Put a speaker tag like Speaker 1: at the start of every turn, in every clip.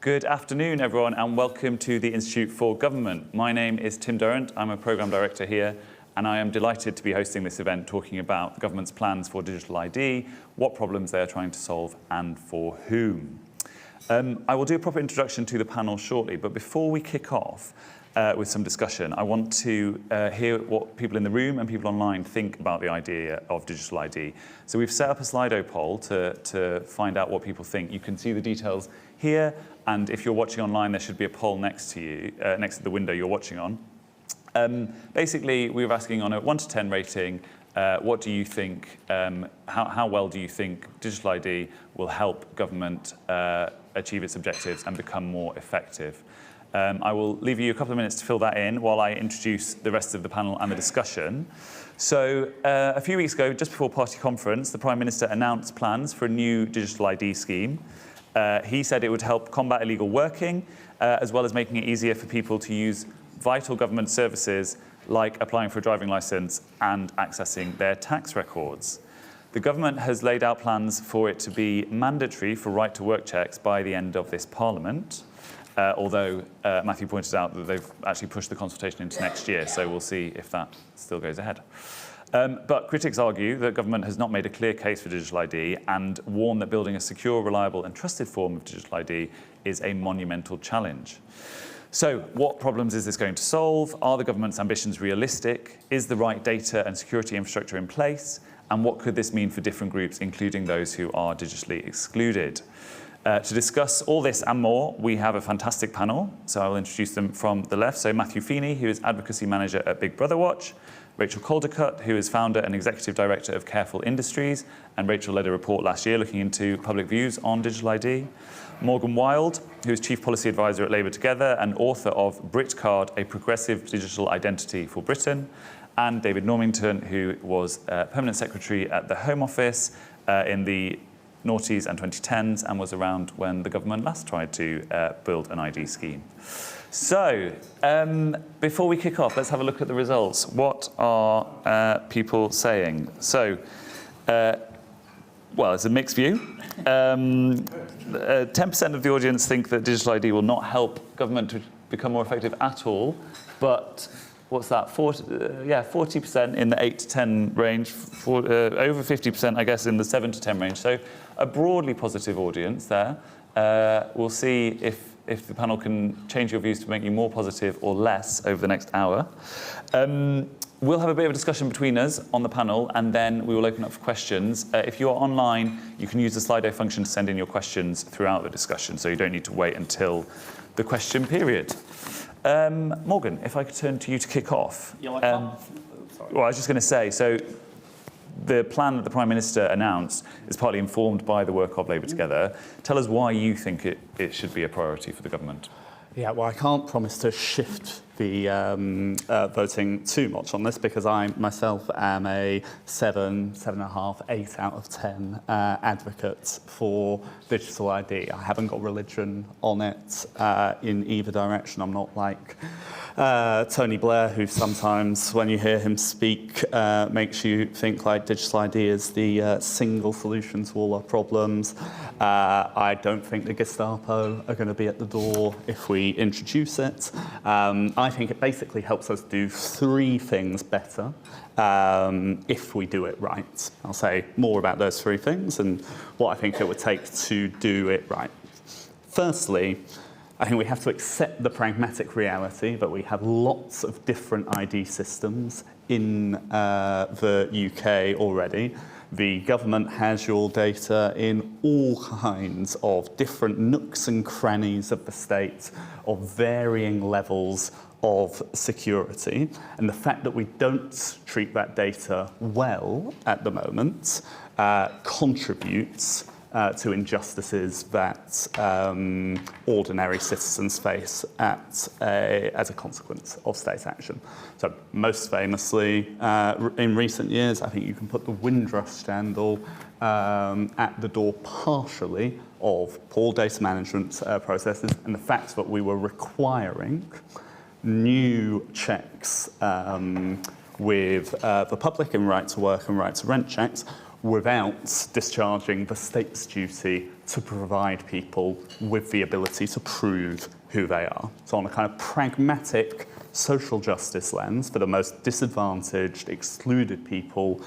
Speaker 1: Good afternoon, everyone, and welcome to the Institute for Government. My name is Tim Durrant. I'm a programme director here, and I am delighted to be hosting this event talking about the government's plans for digital ID, what problems they are trying to solve, and for whom. I will do a proper introduction to the panel shortly, but before we kick off with some discussion, I want to hear what people in the room and people online think about the idea of digital ID. So we've set up a Slido poll to find out what people think. You can see the details here, and if you're watching online, there should be a poll next to you, next to the window you're watching on. Basically, we were asking on a 1 to 10 rating, what do you think, how well do you think digital ID will help government achieve its objectives and become more effective? I will leave you a couple of minutes to fill that in while I introduce the rest of the panel and the discussion. So a few weeks ago, just before party conference, the Prime Minister announced plans for a new digital ID scheme. He said it would help combat illegal working, as well as making it easier for people to use vital government services like applying for a driving licence and accessing their tax records. The government has laid out plans for it to be mandatory for right-to-work checks by the end of this Parliament, although Matthew pointed out that they've actually pushed the consultation into next year, so we'll see if that still goes ahead. But critics argue that government has not made a clear case for digital ID and warn that building a secure, reliable and trusted form of digital ID is a monumental challenge. So what problems is this going to solve? Are the government's ambitions realistic? Is the right data and security infrastructure in place? And what could this mean for different groups, including those who are digitally excluded? To discuss all this and more, we have a fantastic panel. So I will introduce them from the left. So Matthew Feeney, who is Advocacy Manager at Big Brother Watch. Rachel Coldicutt, who is Founder and Executive Director of Careful Industries. And Rachel led a report last year looking into public views on digital ID. Morgan Wild, who is Chief Policy Advisor at Labour Together and author of Britcard, A Progressive Digital Identity for Britain. And David Normington, who was Permanent Secretary at the Home Office in the noughties and 2010s and was around when the government last tried to build an ID scheme. So, before we kick off, let's have a look at the results. What are people saying? So, well, it's a mixed view. 10% of the audience think that digital ID will not help government to become more effective at all, but what's that? 40% in the 8 to 10 range, over 50%, I guess, in the 7 to 10 range. So a broadly positive audience there. We'll see if the panel can change your views to make you more positive or less over the next hour. We'll have a bit of a discussion between us on the panel, and then we will open up for questions. If you're online, you can use the Slido function to send in your questions throughout the discussion, so you don't need to wait until the question period. Morgan, if I could turn to you to kick off.
Speaker 2: Yeah, I can't. Sorry.
Speaker 1: Well, I was just going to say, so the plan that the Prime Minister announced is partly informed by the work of Labour Together. Tell us why you think it should be a priority for the government.
Speaker 2: Yeah, well, I can't promise to shift the voting too much on this because I myself am a 7.5, 8 out of 10 advocate for digital ID. I haven't got religion on it in either direction. I'm not like Tony Blair, who sometimes, when you hear him speak, makes you think like digital ID is the single solution to all our problems. I don't think the Gestapo are going to be at the door if we introduce it. I think it basically helps us do 3 things better if we do it right. I'll say more about those 3 things and what I think it would take to do it right. Firstly, I think we have to accept the pragmatic reality that we have lots of different ID systems in the UK already. The government has your data in all kinds of different nooks and crannies of the state of varying levels of security. And the fact that we don't treat that data well at the moment contributes to injustices that ordinary citizens face as a consequence of state action. So most famously, in recent years, I think you can put the Windrush scandal at the door partially of poor data management processes and the fact that we were requiring new checks with the public in right to work and right to rent checks without discharging the state's duty to provide people with the ability to prove who they are. So on a kind of pragmatic social justice lens for the most disadvantaged, excluded people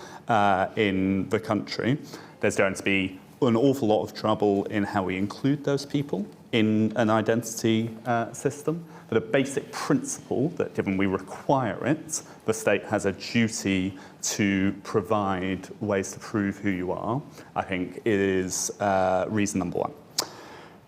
Speaker 2: in the country, there's going to be an awful lot of trouble in how we include those people in an identity system. But a basic principle that, given we require it, the state has a duty to provide ways to prove who you are, I think is reason number one.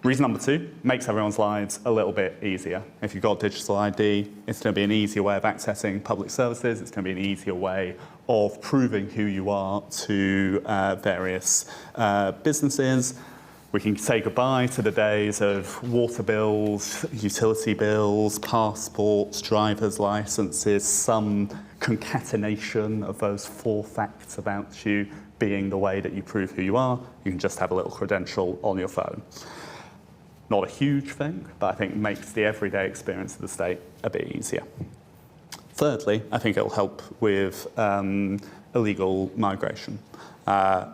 Speaker 2: Reason number two, makes everyone's lives a little bit easier. If you've got digital ID, it's going to be an easier way of accessing public services. It's going to be an easier way of proving who you are to various businesses. We can say goodbye to the days of water bills, utility bills, passports, driver's licenses, some concatenation of those 4 facts about you being the way that you prove who you are. You can just have a little credential on your phone. Not a huge thing, but I think makes the everyday experience of the state a bit easier. Thirdly, I think it'll help with illegal migration.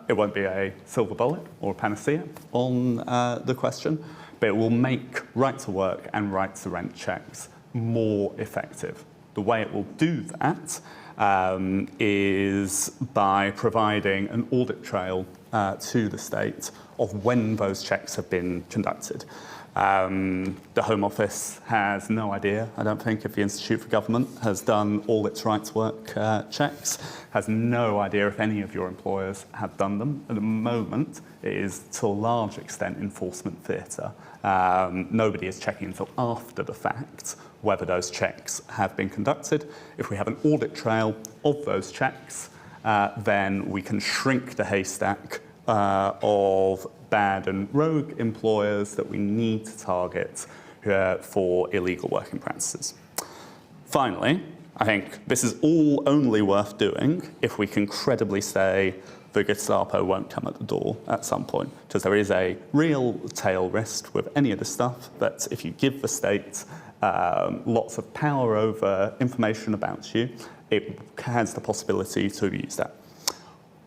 Speaker 2: It won't be a silver bullet or a panacea on the question, but it will make right to work and right to rent checks more effective. The way it will do that is by providing an audit trail to the state of when those checks have been conducted. The Home Office has no idea, I don't think, if the Institute for Government has done all its right to work checks, has no idea if any of your employers have done them. At the moment, it is to a large extent enforcement theatre. Nobody is checking until after the fact whether those checks have been conducted. If we have an audit trail of those checks, then we can shrink the haystack of bad and rogue employers that we need to target for illegal working practices. Finally, I think this is all only worth doing if we can credibly say the Gestapo won't come at the door at some point, because there is a real tail risk with any of this stuff that if you give the state lots of power over information about you, it has the possibility to abuse that.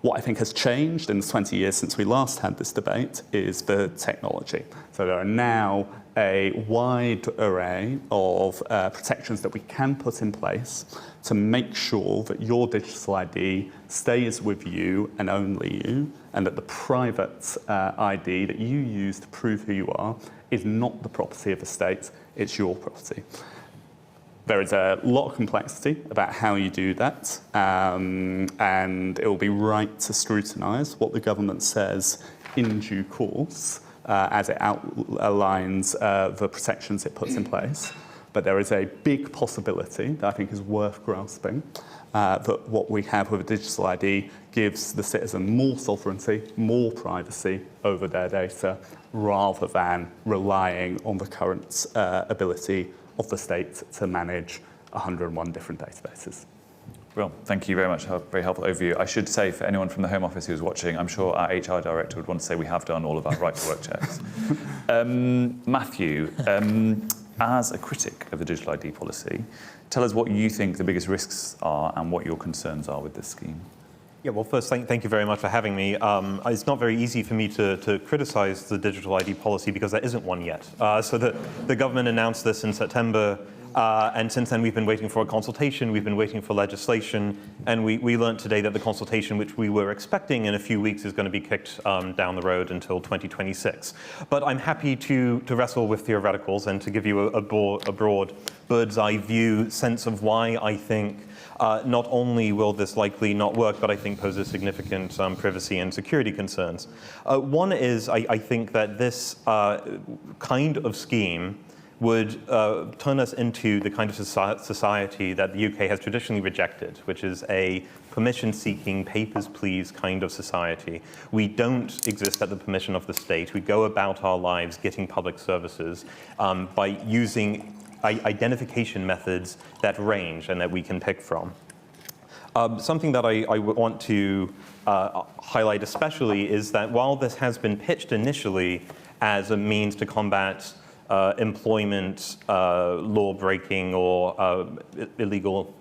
Speaker 2: What I think has changed in the 20 years since we last had this debate is the technology. So there are now a wide array of protections that we can put in place to make sure that your digital ID stays with you and only you, and that the private ID that you use to prove who you are is not the property of the state, it's your property. There is a lot of complexity about how you do that, and it will be right to scrutinise what the government says in due course as it outlines the protections it puts in place. But there is a big possibility that I think is worth grasping, that what we have with a digital ID gives the citizen more sovereignty, more privacy over their data, rather than relying on the current ability of the state to manage 101 different databases.
Speaker 1: Well, thank you very much. A very helpful overview. I should say, for anyone from the Home Office who's watching, I'm sure our HR director would want to say we have done all of our right to work checks. Matthew, as a critic of the digital ID policy, tell us what you think the biggest risks are and what your concerns are with this scheme.
Speaker 3: Yeah, well, first, thank you very much for having me. It's not very easy for me to criticize the digital ID policy because there isn't one yet. So the government announced this in September, and since then we've been waiting for a consultation, we've been waiting for legislation, and we learned today that the consultation, which we were expecting in a few weeks, is going to be kicked down the road until 2026. But I'm happy to wrestle with theoreticals and to give you a broad bird's eye view sense of why I think not only will this likely not work, but I think poses significant privacy and security concerns. One is I think that this kind of scheme would turn us into the kind of society that the UK has traditionally rejected, which is a permission-seeking, papers-please kind of society. We don't exist at the permission of the state. We go about our lives getting public services by using identification methods that range and that we can pick from. Something that I want to highlight especially is that while this has been pitched initially as a means to combat employment law breaking or illegal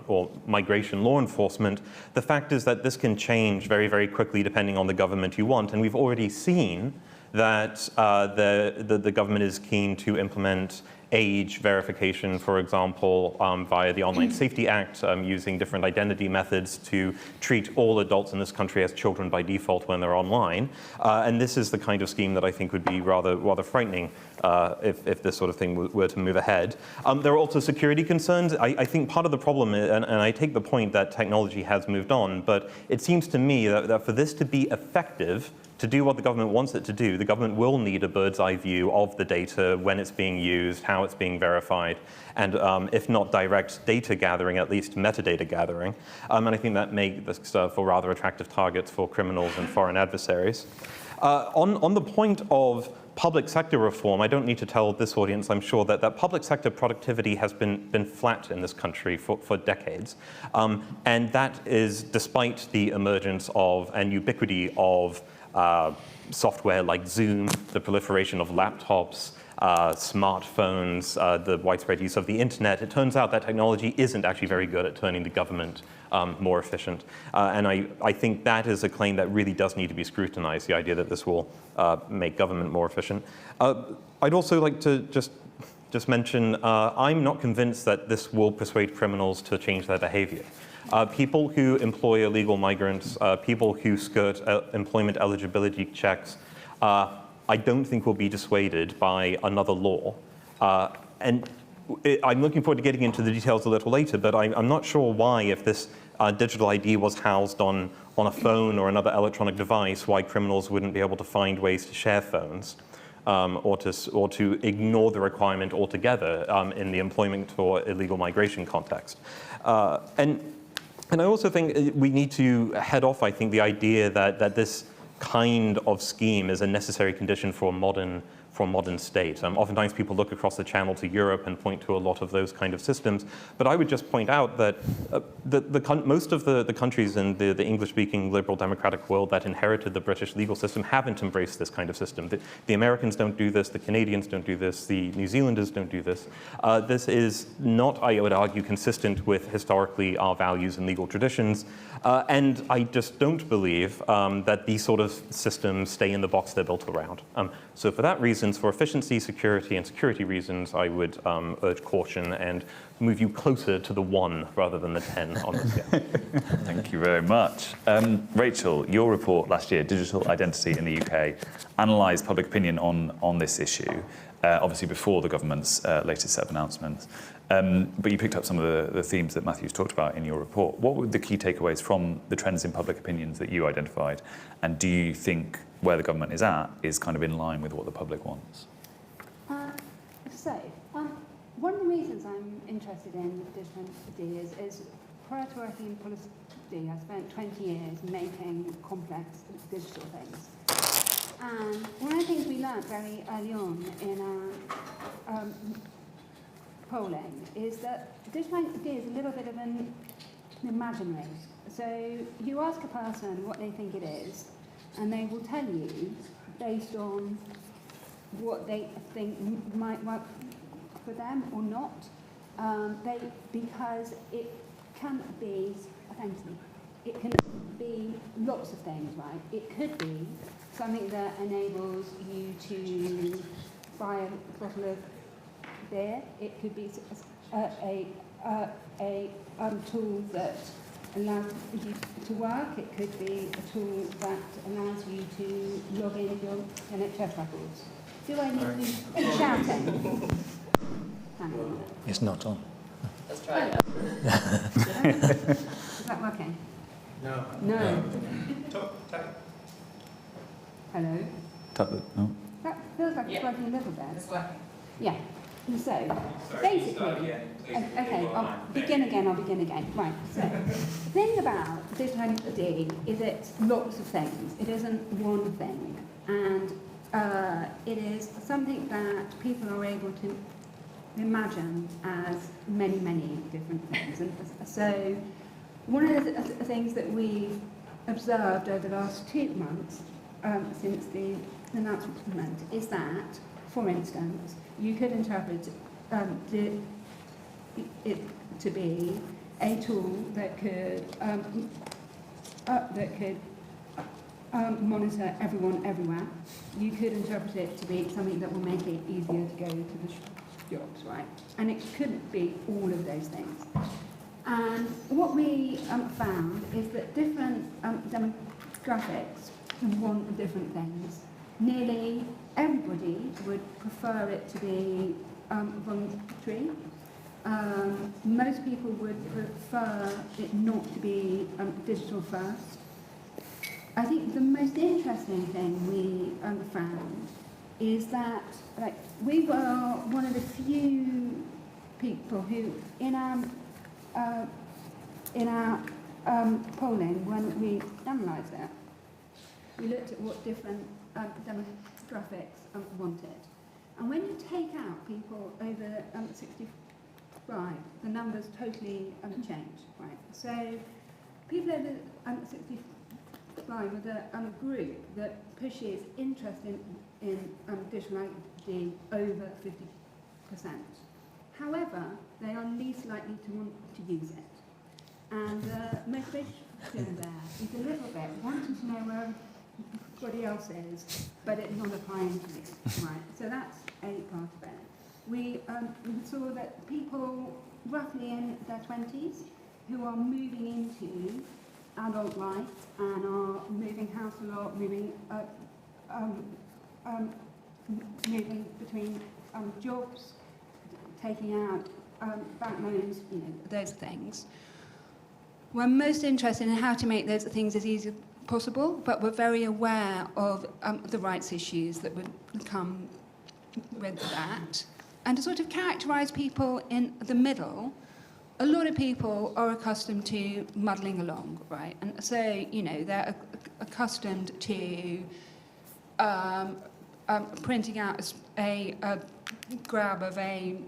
Speaker 3: or migration law enforcement, the fact is that this can change very, very quickly depending on the government you want. And we've already seen that the government is keen to implement age verification, for example, via the Online Safety Act, using different identity methods to treat all adults in this country as children by default when they're online. And this is the kind of scheme that I think would be rather frightening if this sort of thing were to move ahead. There are also security concerns. I think part of the problem, and I take the point that technology has moved on, but it seems to me that for this to be effective, to do what the government wants it to do, the government will need a bird's eye view of the data, when it's being used, how it's being verified, and if not direct data gathering, at least metadata gathering. And I think that makes this for rather attractive targets for criminals and foreign adversaries. On the point of public sector reform, I don't need to tell this audience, I'm sure, that public sector productivity has been flat in this country for decades. And that is despite the emergence of and ubiquity of software like Zoom, the proliferation of laptops, smartphones, the widespread use of the internet. It turns out that technology isn't actually very good at turning the government more efficient. And I think that is a claim that really does need to be scrutinized, the idea that this will make government more efficient. I'd also like to just mention, I'm not convinced that this will persuade criminals to change their behavior. People who employ illegal migrants, people who skirt employment eligibility checks, I don't think will be dissuaded by another law. And I'm looking forward to getting into the details a little later, but I'm not sure why, if this digital ID was housed on a phone or another electronic device, why criminals wouldn't be able to find ways to share phones. Or to ignore the requirement altogether in the employment or illegal migration context. And I also think we need to head off, I think, the idea that this kind of scheme is a necessary condition for a modern state. Oftentimes people look across the channel to Europe and point to a lot of those kind of systems, but I would just point out that most of the countries in the English-speaking liberal democratic world that inherited the British legal system haven't embraced this kind of system. The Americans don't do this, the Canadians don't do this, the New Zealanders don't do this. This is not, I would argue, consistent with historically our values and legal traditions, and I just don't believe that these sort of systems stay in the box they're built around. So for that reason, for efficiency, security, and security reasons, I would urge caution and move you closer to the 1 rather than the 10 on the scale.
Speaker 1: Thank you very much. Rachel, your report last year, Digital Identity in the UK, analysed public opinion on this issue, obviously before the government's latest set of announcements. But you picked up some of the themes that Matthew's talked about in your report. What were the key takeaways from the trends in public opinions that you identified? And do you think where the government is at is kind of in line with what the public wants?
Speaker 4: One of the reasons I'm interested in digital ideas is prior to working in policy, I spent 20 years making complex digital things. And one of the things we learned very early on in our polling is that digital idea is a little bit of an imaginary. So you ask a person what they think it is, and they will tell you based on what they think might work for them or not, because it can be, it can be lots of things, right? It could be something that enables you to buy a bottle of beer. It could be a tool that allows you to work. It could be a tool that allows you to log in your NHS records. Do I need to be shouting? Hang on.
Speaker 5: It's not on.
Speaker 6: Let's try it.
Speaker 4: Is that working?
Speaker 6: No.
Speaker 4: No.
Speaker 6: Tap.
Speaker 4: Hello?
Speaker 1: No?
Speaker 4: That feels like it's working a little bit.
Speaker 6: It's working.
Speaker 4: Yeah. So,
Speaker 6: Sorry,
Speaker 4: basically,
Speaker 6: start again, please.
Speaker 4: okay, I'll begin again. Right, so the thing about digital ID is it's lots of things. It isn't one thing. And it is something that people are able to imagine as many, many different things. And so one of the things that we've observed over the last 2 months since the announcement is that for instance, you could interpret it to be a tool that could monitor everyone everywhere. You could interpret it to be something that will make it easier to go to the jobs, right? And it couldn't be all of those things. And what we found is that different demographics want different things. Nearly everybody would prefer it to be voluntary. Most people would prefer it not to be digital first. I think the most interesting thing we found is that we were one of the few people who, in our polling, when we analysed it, we looked at what different demographics wanted. And when you take out people over 65, the numbers totally change, right? So people over 65 with a group that pushes interest in digital ID over 50%. However, they are least likely to want to use it. And the motivation there is a little bit wanting to know where everybody else is, but it's not applying to you, right? So that's a part of it. We saw that people roughly in their 20s who are moving into adult life and are moving house a lot, moving between jobs, taking out bank loans, those things. We're most interested in how to make those things as easy as possible, but we're very aware of the rights issues that would come with that. And to sort of characterise people in the middle, a lot of people are accustomed to muddling along, right? And so, they're accustomed to printing out a grab of a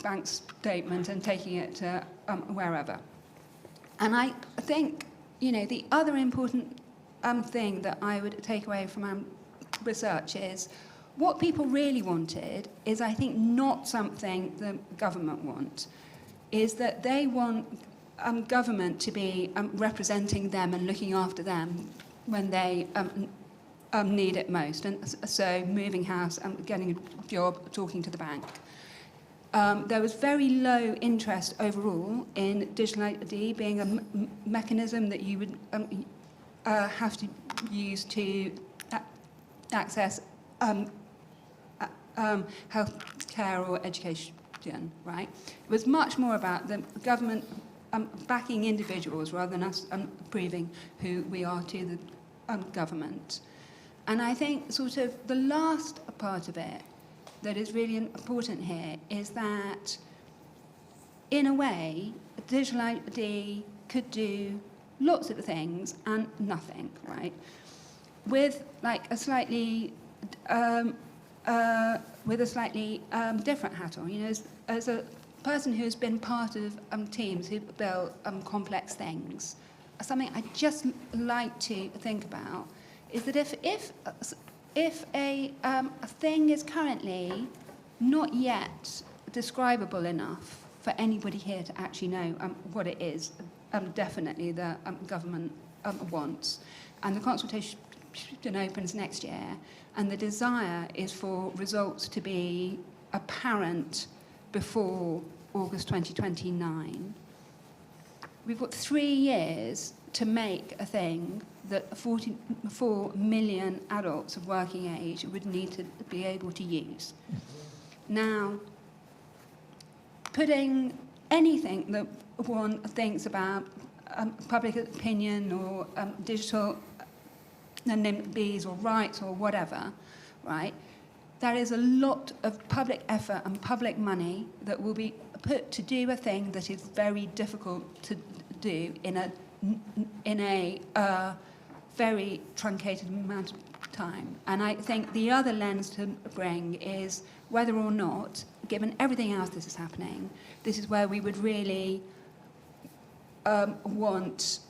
Speaker 4: bank statement and taking it to wherever. And I think, the other important thing that I would take away from our research is what people really wanted is, I think, not something the government want. Is that they want government to be representing them and looking after them when they need it most. And so moving house, getting a job, talking to the bank. There was very low interest overall in digital ID being a mechanism that you would have to use to access healthcare or education. Right? It was much more about the government backing individuals rather than us proving who we are to the government. And I think sort of the last part of it that is really important here is that, in a way, digital ID could do lots of things and nothing, right? With a slightly different hat on, as a person who's been part of teams who build complex things, something I just like to think about is that if a thing is currently not yet describable enough for anybody here to actually know what it is, definitely the government wants, and the consultation opens next year, and the desire is for results to be apparent before August 2029. We've got 3 years to make a thing that 44 million adults of working age would need to be able to use. Now, putting anything that one thinks about public opinion or digital NIMBYs or rights or whatever, right? There is a lot of public effort and public money that will be put to do a thing that is very difficult to do in a very truncated amount of time. And I think the other lens to bring is whether or not, given everything else that is happening, this is where we would really want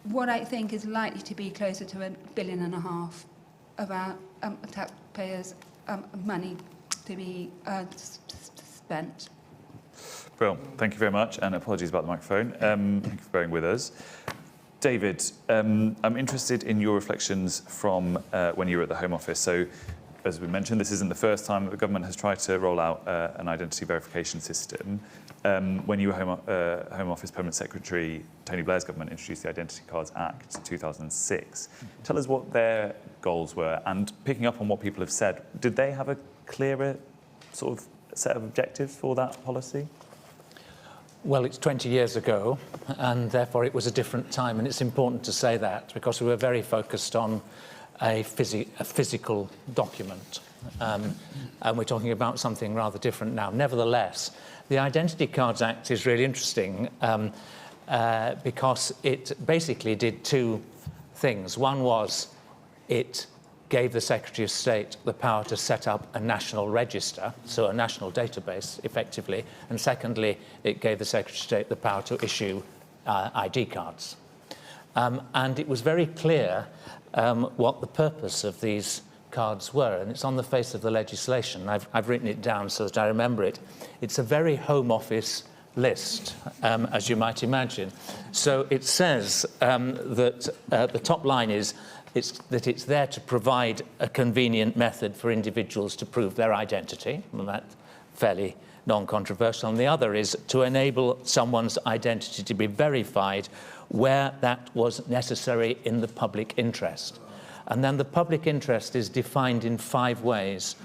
Speaker 4: what I think is likely to be closer to $1.5 billion of our taxpayers' money
Speaker 5: to be spent.
Speaker 1: Brilliant. Thank you very much, and apologies about the microphone. Thank you for bearing with us. David, I'm interested in your reflections from when you were at the Home Office. So, as we mentioned, this isn't the first time that the government has tried to roll out an identity verification system. When you were Home Office Permanent Secretary, Tony Blair's government introduced the Identity Cards Act in 2006. Tell us what their goals were, and picking up on what people have said, did they have a clearer sort of set of objectives for that policy?
Speaker 7: Well, it's 20 years ago, and therefore it was a different time, and it's important to say that because we were very focused on a physical document, and we're talking about something rather different now. Nevertheless, the Identity Cards Act is really interesting because it basically did two things. One was it gave the Secretary of State the power to set up a national register, so a national database, effectively. And secondly, it gave the Secretary of State the power to issue ID cards. And it was very clear what the purpose of these cards were, and it's on the face of the legislation. I've written it down so that I remember it. It's a very Home Office list, as you might imagine. So it says that the top line is it's there to provide a convenient method for individuals to prove their identity, and that's fairly non-controversial. And the other is to enable someone's identity to be verified where that was necessary in the public interest. And then the public interest is defined in 5 ways.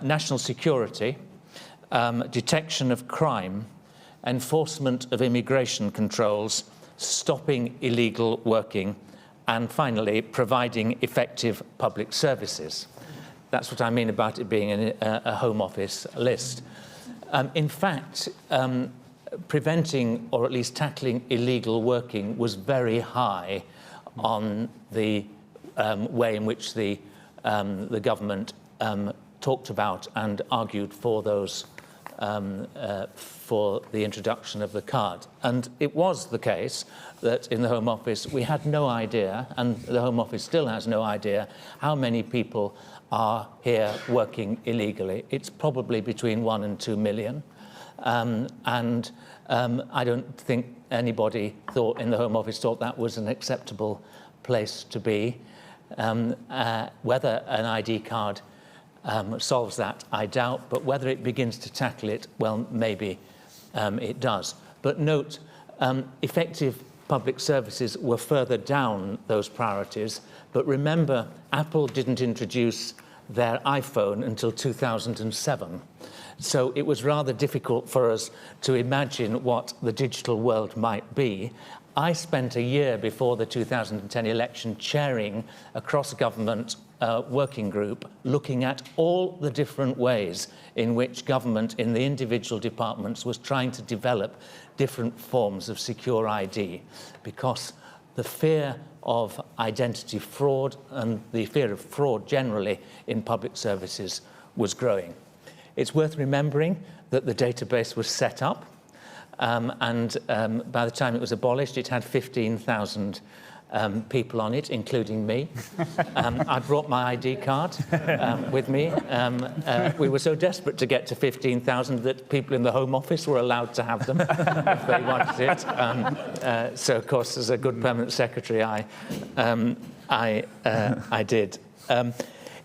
Speaker 7: National security, detection of crime, enforcement of immigration controls, stopping illegal working, and finally, providing effective public services. That's what I mean about it being a Home Office list. In fact, preventing or at least tackling illegal working was very high on the way in which the government talked about and argued for those for the introduction of the card. And it was the case that in the Home Office we had no idea, and the Home Office still has no idea, how many people are here working illegally. It's probably between 1 and 2 million. I don't think anybody in the Home Office thought that was an acceptable place to be. Whether an ID card solves that, I doubt, but whether it begins to tackle it, well, maybe it does. But note, effective public services were further down those priorities, but remember, Apple didn't introduce their iPhone until 2007. So it was rather difficult for us to imagine what the digital world might be. I spent a year before the 2010 election chairing a cross-government working group looking at all the different ways in which government in the individual departments was trying to develop different forms of secure ID, because the fear of identity fraud and the fear of fraud generally in public services was growing. It's worth remembering that the database was set up, and by the time it was abolished, it had 15,000 people on it, including me. I brought my ID card with me. We were so desperate to get to 15,000 that people in the Home Office were allowed to have them if they wanted it. So, of course, as a good permanent secretary, I did.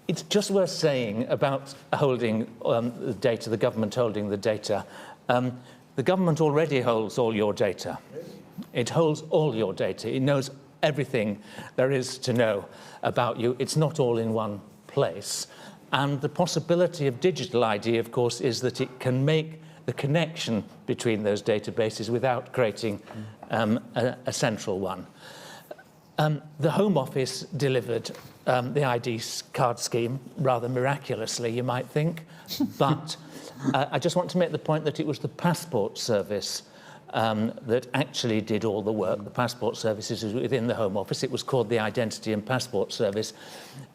Speaker 7: It's just worth saying about holding the data, the government holding the data. The government already holds all your data. It holds all your data. It knows everything there is to know about you. It's not all in one place. And the possibility of digital ID, of course, is that it can make the connection between those databases without creating a central one. The Home Office delivered the ID card scheme rather miraculously, you might think, but I just want to make the point that it was the Passport Service that actually did all the work. The Passport Service is within the Home Office. It was called the Identity and Passport Service.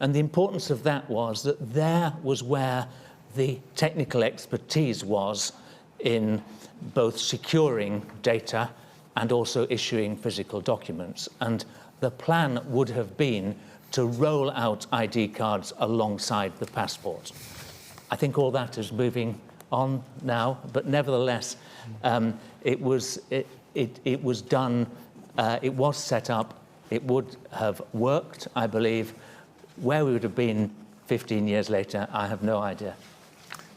Speaker 7: And the importance of that was that there was where the technical expertise was in both securing data and also issuing physical documents. And the plan would have been to roll out ID cards alongside the passport. I think all that is moving on now, but nevertheless, it was done, it was set up, it would have worked, I believe. Where we would have been 15 years later, I have no idea.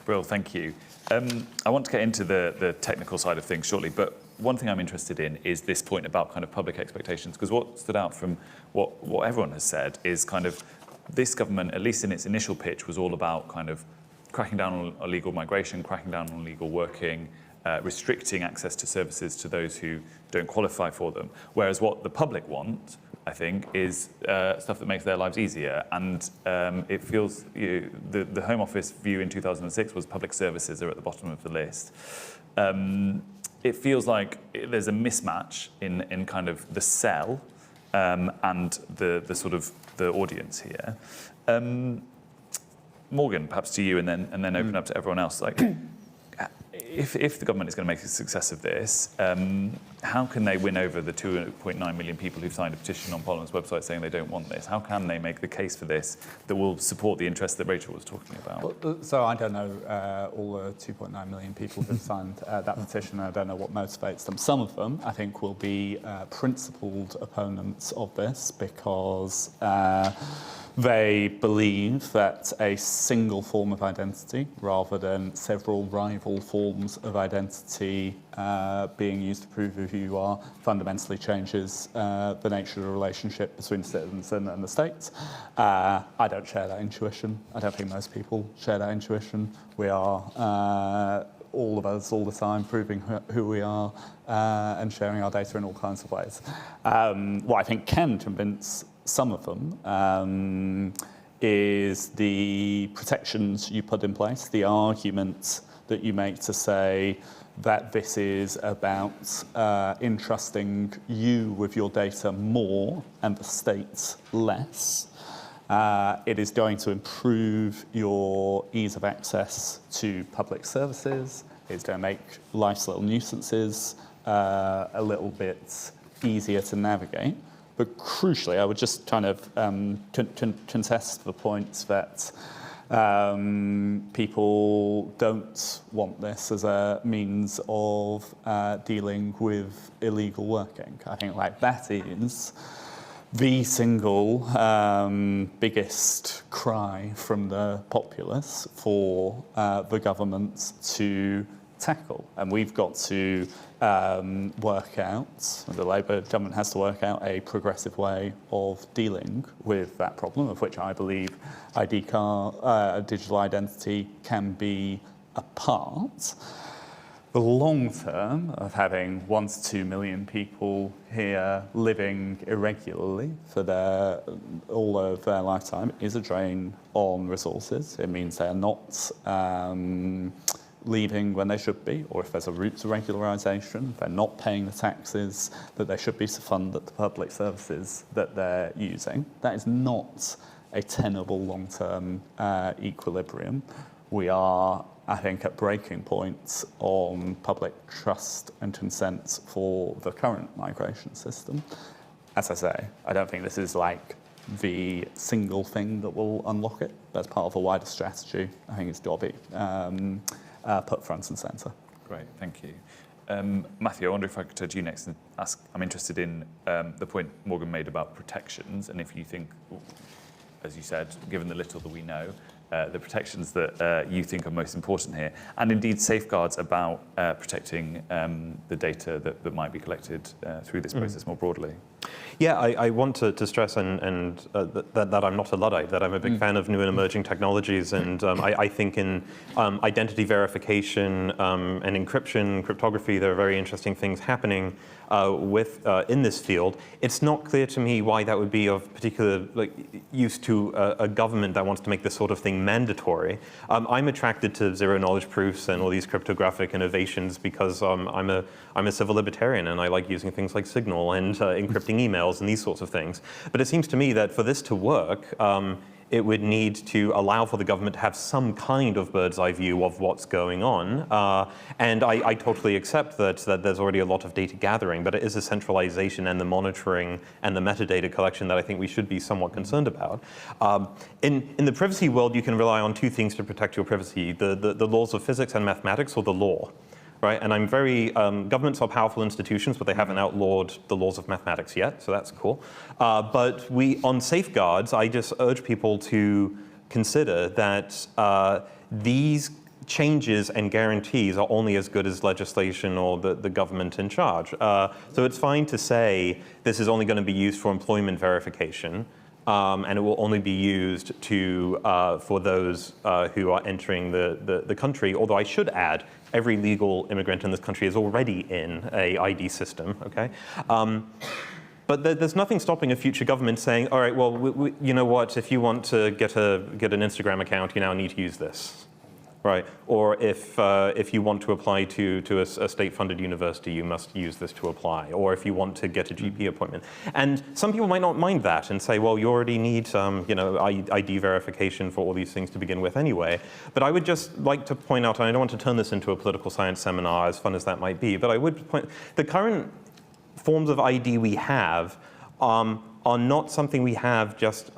Speaker 1: Brill, thank you. I want to get into the technical side of things shortly, but one thing I'm interested in is this point about kind of public expectations, because what stood out from what everyone has said is kind of this government, at least in its initial pitch, was all about kind of cracking down on illegal migration, cracking down on illegal working, restricting access to services to those who don't qualify for them. Whereas what the public want, I think, is stuff that makes their lives easier. And it feels, the Home Office view in 2006 was public services are at the bottom of the list. It feels like there's a mismatch in kind of the sell and the sort of the audience here. Morgan, perhaps to you, and then open up to everyone else. Like, if the government is going to make a success of this, how can they win over the 2.9 million people who've signed a petition on Parliament's website saying they don't want this? How can they make the case for this that will support the interests that Rachel was talking about?
Speaker 2: Well, so I don't know all the 2.9 million people who've signed that petition. I don't know what motivates them. Some of them, I think, will be principled opponents of this because they believe that a single form of identity, rather than several rival forms of identity being used to prove who you are, fundamentally changes the nature of the relationship between citizens and the state. I don't share that intuition. I don't think most people share that intuition. We are all of us all the time proving who we are and sharing our data in all kinds of ways. What I think can convince some of them is the protections you put in place, the arguments that you make to say that this is about entrusting you with your data more and the state less. It is going to improve your ease of access to public services. It's going to make life's little nuisances a little bit easier to navigate. But crucially, I would just kind of contest the point that people don't want this as a means of dealing with illegal working. I think like that is the single biggest cry from the populace for the government to tackle. And we've got to work out, the Labour government has to work out a progressive way of dealing with that problem, of which I believe ID card, digital identity can be a part. The long term of having 1 to 2 million people here living irregularly for all of their lifetime is a drain on resources. It means they're not leaving when they should be, or if there's a route to regularisation, they're not paying the taxes that they should be to fund the public services that they're using. That is not a tenable long-term equilibrium. We are, I think, at breaking points on public trust and consent for the current migration system. As I say, I don't think this is like the single thing that will unlock it. That's part of a wider strategy. I think it's got to be put front and centre.
Speaker 1: Great, thank you. Matthew, I wonder if I could turn to you next and ask, I'm interested in the point Morgan made about protections, and if you think, as you said, given the little that we know, the protections that you think are most important here, and indeed safeguards about protecting the data that might be collected through this process more broadly.
Speaker 3: Yeah, I want to stress that I'm not a Luddite, that I'm a big fan of new and emerging technologies, and I think in identity verification and encryption, cryptography, there are very interesting things happening in this field. It's not clear to me why that would be of particular use to a government that wants to make this sort of thing mandatory. I'm attracted to zero knowledge proofs and all these cryptographic innovations because I'm a civil libertarian and I like using things like Signal and encrypting emails and these sorts of things. But it seems to me that for this to work, it would need to allow for the government to have some kind of bird's eye view of what's going on. And I totally accept that there's already a lot of data gathering, but it is the centralization and the monitoring and the metadata collection that I think we should be somewhat concerned about. In the privacy world, you can rely on two things to protect your privacy, the laws of physics and mathematics, or the law. Right? And I'm very, governments are powerful institutions, but they haven't outlawed the laws of mathematics yet, so that's cool. But on safeguards, I just urge people to consider that these changes and guarantees are only as good as legislation or the government in charge. So it's fine to say this is only going to be used for employment verification, and it will only be used for those who are entering the country, although I should add, every legal immigrant in this country is already in a ID system, okay? But there's nothing stopping a future government saying, all right, well, you know what, if you want to get an Instagram account, you now need to use this, right? Or if you want to apply to a state-funded university, you must use this to apply. Or if you want to get a GP appointment. And some people might not mind that and say, well, you already need ID verification for all these things to begin with anyway. But I would just like to point out, and I don't want to turn this into a political science seminar, as fun as that might be, but I would point, the current forms of ID we have are not something we have just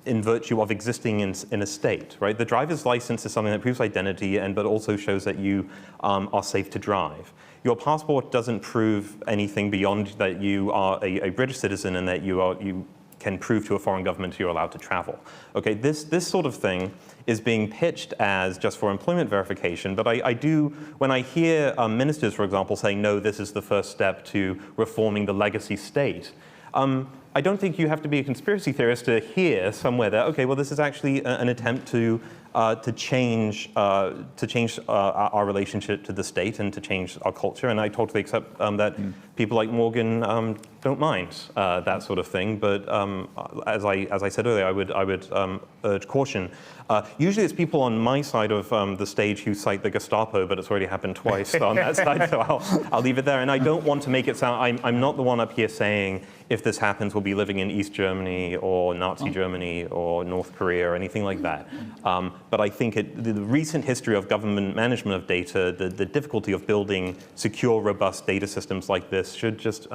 Speaker 3: in virtue of existing in a state, right? The driver's license is something that proves identity, but also shows that you are safe to drive. Your passport doesn't prove anything beyond that you are a British citizen and that you can prove to a foreign government you're allowed to travel. Okay, this sort of thing is being pitched as just for employment verification, but I do, when I hear ministers, for example, saying, no, this is the first step to reforming the legacy state, I don't think you have to be a conspiracy theorist to hear somewhere that, okay, well, this is actually an attempt to change our relationship to the state and to change our culture. And I totally accept that people like Morgan don't mind that sort of thing. But as I said earlier, I would urge caution. Usually it's people on my side of the stage who cite the Gestapo, but it's already happened twice on that side, so I'll leave it there. And I don't want to make it sound, I'm not the one up here saying, if this happens, we'll be living in East Germany or Nazi Germany or North Korea or anything like that. But I think the recent history of government management of data, the difficulty of building secure, robust data systems like this should just,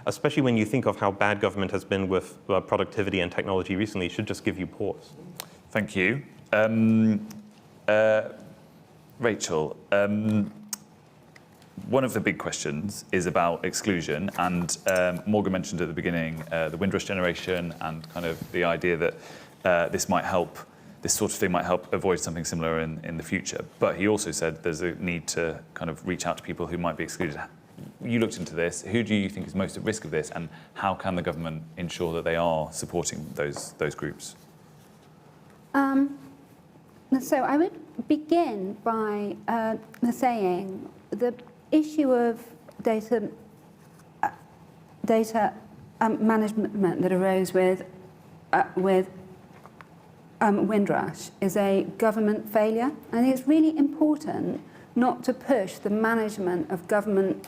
Speaker 3: especially when you think of how bad government has been with productivity and technology recently, should just give you pause.
Speaker 1: Thank you. Rachel, one of the big questions is about exclusion, and Morgan mentioned at the beginning the Windrush generation and kind of the idea that this sort of thing might help avoid something similar in the future. But he also said there's a need to kind of reach out to people who might be excluded. You looked into this. Who do you think is most at risk of this, and how can the government ensure that they are supporting those groups?
Speaker 4: So I would begin by saying the issue of data management that arose with Windrush is a government failure. I think it's really important not to push the management of government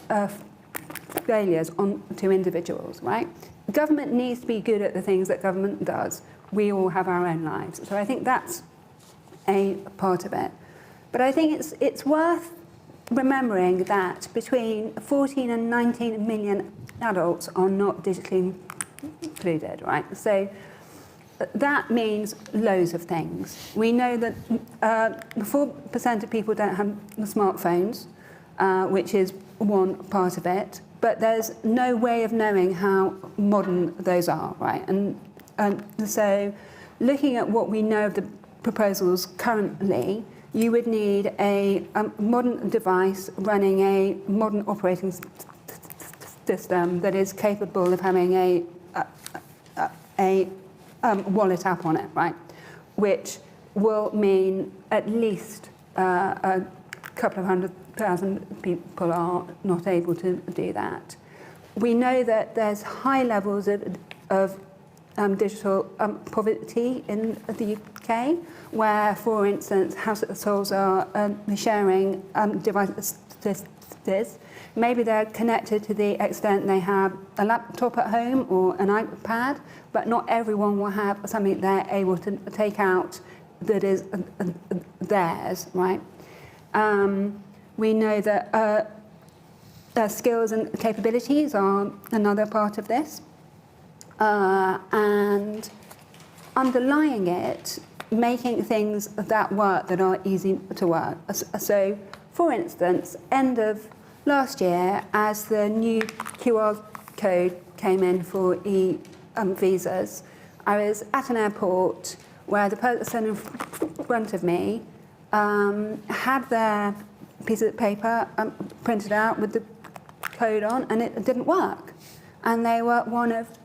Speaker 4: failures onto individuals, right? Government needs to be good at the things that government does. We all have our own lives. So I think that's a part of it. But I think it's worth remembering that between 14 and 19 million adults are not digitally included, right? So that means loads of things. We know that 4% of people don't have smartphones, which is one part of it, but there's no way of knowing how modern those are, right? And so looking at what we know of the proposals currently, you would need a modern device running a modern operating system that is capable of having a wallet app on it, right? Which will mean at least a couple of 100,000 people are not able to do that. We know that there's high levels of digital poverty in the UK, where, for instance, households are sharing devices. Maybe they're connected to the extent they have a laptop at home or an iPad, but not everyone will have something they're able to take out that is theirs, right? We know that skills and capabilities are another part of this. And underlying it, making things that work that are easy to work. So, for instance, end of last year, as the new QR code came in for visas, I was at an airport where the person in front of me had their piece of paper printed out with the code on, and it didn't work. And they were one of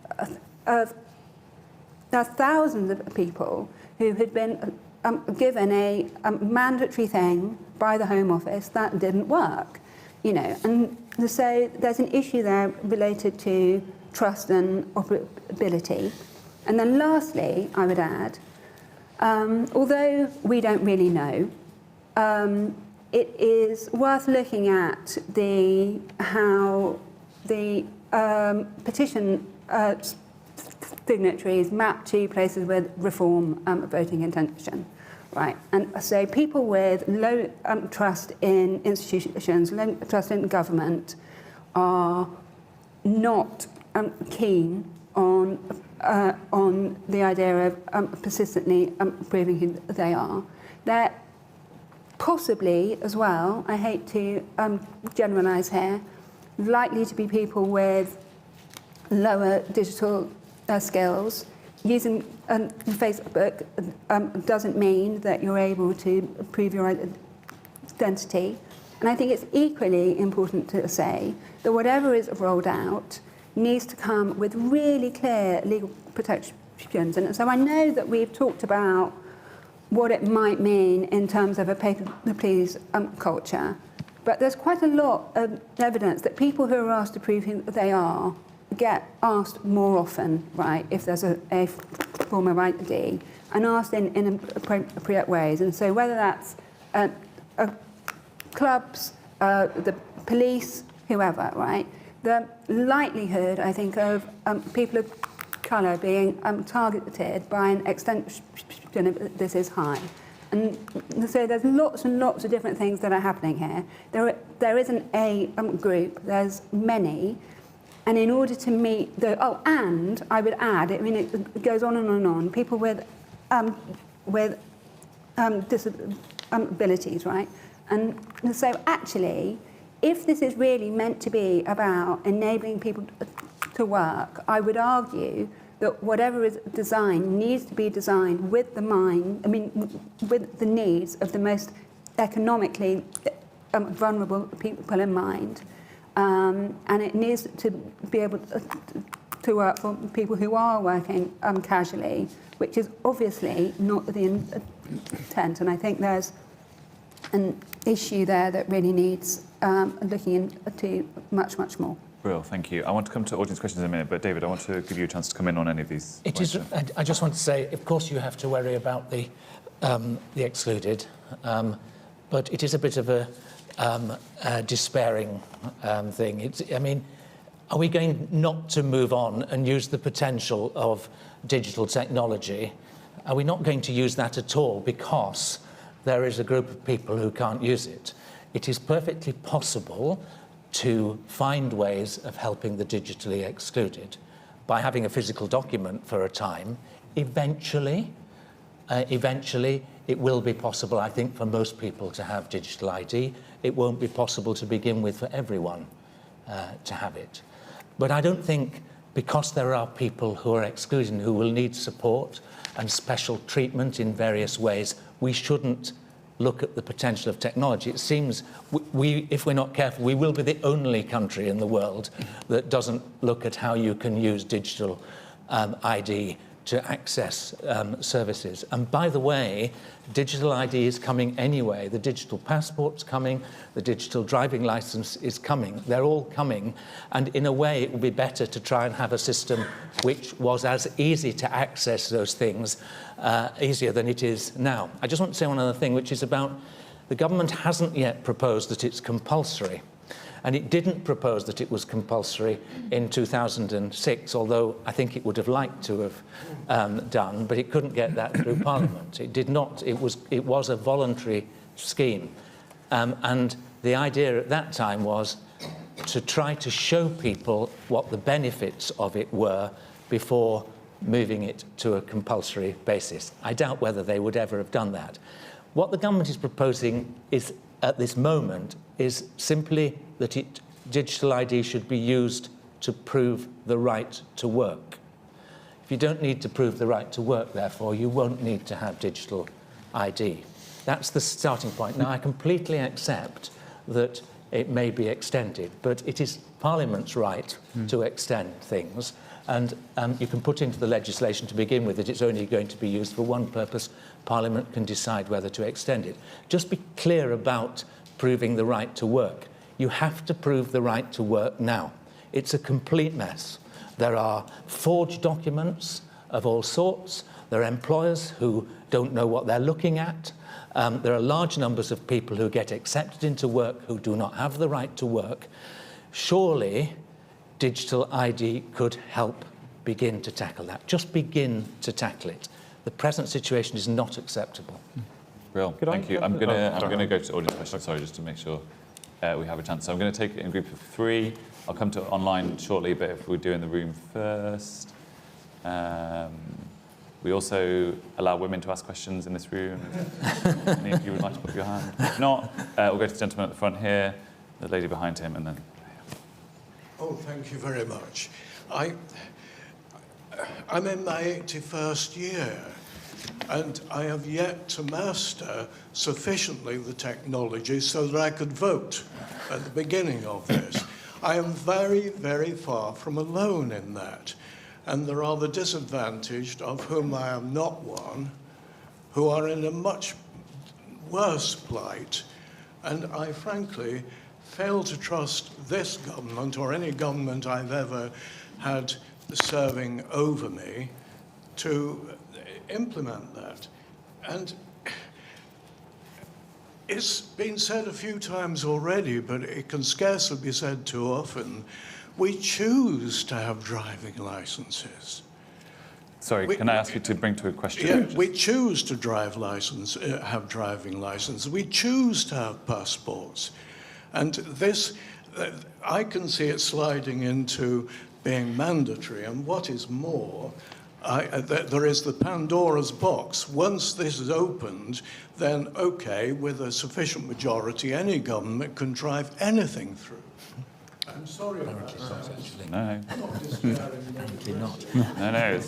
Speaker 4: thousands of people who had been given a mandatory thing by the Home Office that didn't work, you know. And so there's an issue there related to trust and operability. And then lastly, I would add, although we don't really know, it is worth looking at how the petition signatories map to places with reform voting intention, right? And so people with low trust in institutions, low trust in government, are not keen on the idea of persistently proving who they are. They're possibly, as well, I hate to generalise here, likely to be people with lower digital skills. Using Facebook doesn't mean that you're able to prove your identity. And I think it's equally important to say that whatever is rolled out needs to come with really clear legal protections. And so I know that we've talked about what it might mean in terms of a pay-please culture, but there's quite a lot of evidence that people who are asked to prove who they are get asked more often, right, if there's a form of ID, and asked in appropriate ways. And so whether that's clubs, the police, whoever, right, the likelihood, I think, of people of colour being targeted by an extension of this is high. And so there's lots and lots of different things that are happening here. There isn't a group, there's many. And in order to meet and I would add, I mean, it goes on and on and on, people with disabilities, right? And so actually, if this is really meant to be about enabling people to work, I would argue that whatever is designed needs to be designed with with the needs of the most economically vulnerable people in mind. And it needs to be able to work for people who are working casually, which is obviously not the intent. And I think there's an issue there that really needs looking into much, much more.
Speaker 1: Brill, thank you. I want to come to audience questions in a minute, but David, I want to give you a chance to come in on any of these.
Speaker 7: I just want to say, of course, you have to worry about the excluded, but it is a bit of a despairing thing. I mean, are we going not to move on and use the potential of digital technology? Are we not going to use that at all because there is a group of people who can't use it? It is perfectly possible to find ways of helping the digitally excluded by having a physical document for a time. Eventually, it will be possible, I think, for most people to have digital ID. It won't be possible to begin with for everyone to have it. But I don't think, because there are people who are excluded who will need support and special treatment in various ways, we shouldn't look at the potential of technology. It seems if we're not careful, we will be the only country in the world that doesn't look at how you can use digital ID to access services. And by the way, digital ID is coming anyway. The digital passport's coming, the digital driving license is coming. They're all coming. And in a way, it would be better to try and have a system which was as easy to access those things, easier than it is now. I just want to say one other thing, which is about the government hasn't yet proposed that it's compulsory. And it didn't propose that it was compulsory in 2006, although I think it would have liked to have done, but it couldn't get that through Parliament. It did not. It was a voluntary scheme. And the idea at that time was to try to show people what the benefits of it were before moving it to a compulsory basis. I doubt whether they would ever have done that. What the government is proposing is, at this moment, is simply that digital ID should be used to prove the right to work. If you don't need to prove the right to work, therefore, you won't need to have digital ID. That's the starting point. Now, I completely accept that it may be extended, but it is Parliament's right to extend things. And you can put into the legislation to begin with that it's only going to be used for one purpose. Parliament can decide whether to extend it. Just be clear about proving the right to work. You have to prove the right to work now. It's a complete mess. There are forged documents of all sorts. There are employers who don't know what they're looking at. There are large numbers of people who get accepted into work who do not have the right to work. Surely, digital ID could help begin to tackle that. Just begin to tackle it. The present situation is not acceptable.
Speaker 1: Real, thank you. I'm gonna go to audience questions, sorry, just to make sure we have a chance. So I'm going to take it in a group of 3. I'll come to online shortly, but if we do in the room first. We also allow women to ask questions in this room. Any of you would like to put your hand? If not, we'll go to the gentleman at the front here, the lady behind him, and then...
Speaker 8: Oh, thank you very much. I'm in my 81st year, and I have yet to master sufficiently the technology so that I could vote at the beginning of this. I am very, very far from alone in that. And there are the disadvantaged, of whom I am not one, who are in a much worse plight. And I frankly fail to trust this government or any government I've ever had serving over me to implement that. And it's been said a few times already, but it can scarcely be said too often. We choose to have driving licenses.
Speaker 1: Sorry, can I ask you to bring to a question?
Speaker 8: Yeah, we choose to have driving licenses. We choose to have passports. And this, I can see it sliding into being mandatory. And what is more, there is the Pandora's box. Once this is opened, then, okay, with a sufficient majority, any government can drive anything through. I'm sorry about that.
Speaker 1: No.
Speaker 7: Apparently not.
Speaker 1: No.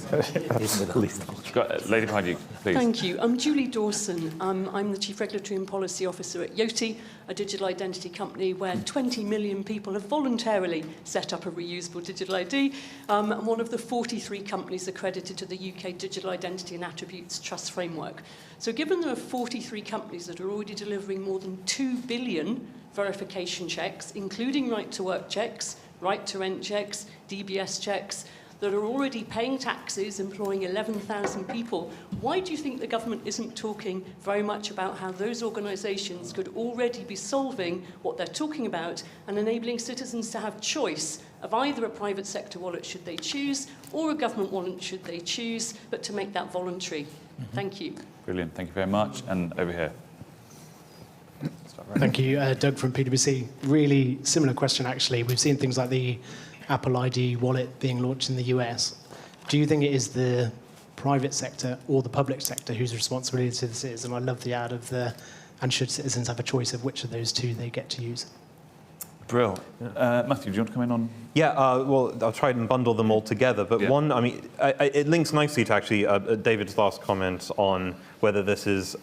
Speaker 1: Lady behind you, please.
Speaker 9: Thank you. I'm Julie Dawson. I'm the Chief Regulatory and Policy Officer at Yoti, a digital identity company where 20 million people have voluntarily set up a reusable digital ID, and one of the 43 companies accredited to the UK Digital Identity and Attributes Trust Framework. So given there are 43 companies that are already delivering more than 2 billion verification checks, including right-to-work checks, right-to-rent checks, DBS checks, that are already paying taxes, employing 11,000 people, why do you think the government isn't talking very much about how those organisations could already be solving what they're talking about and enabling citizens to have choice of either a private sector wallet should they choose or a government wallet should they choose, but to make that voluntary? Thank you.
Speaker 1: Brilliant, thank you very much. And over here.
Speaker 10: Thank you, Doug from PwC. Really similar question, actually. We've seen things like the Apple ID wallet being launched in the US. Do you think it is the private sector or the public sector whose responsibility this is? And I love the ad of and should citizens have a choice of which of those two they get to use?
Speaker 1: Brill. Matthew, do you want to come in on?
Speaker 3: Yeah, well, I'll try and bundle them all together. But one, I mean, it links nicely to actually David's last comment on whether this is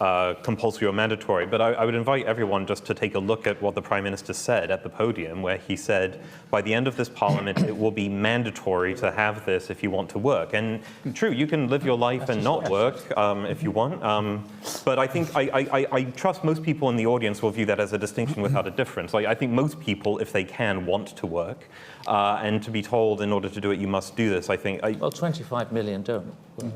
Speaker 3: compulsory or mandatory. But I would invite everyone just to take a look at what the Prime Minister said at the podium, where he said, by the end of this Parliament, it will be mandatory to have this if you want to work. And true, you can live your life and not work if you want. But I think I trust most people in the audience will view that as a distinction without a difference. I think most people, if they can, want to work. And to be told, in order to do it, you must do this, I think...
Speaker 7: Well, 25 million don't work.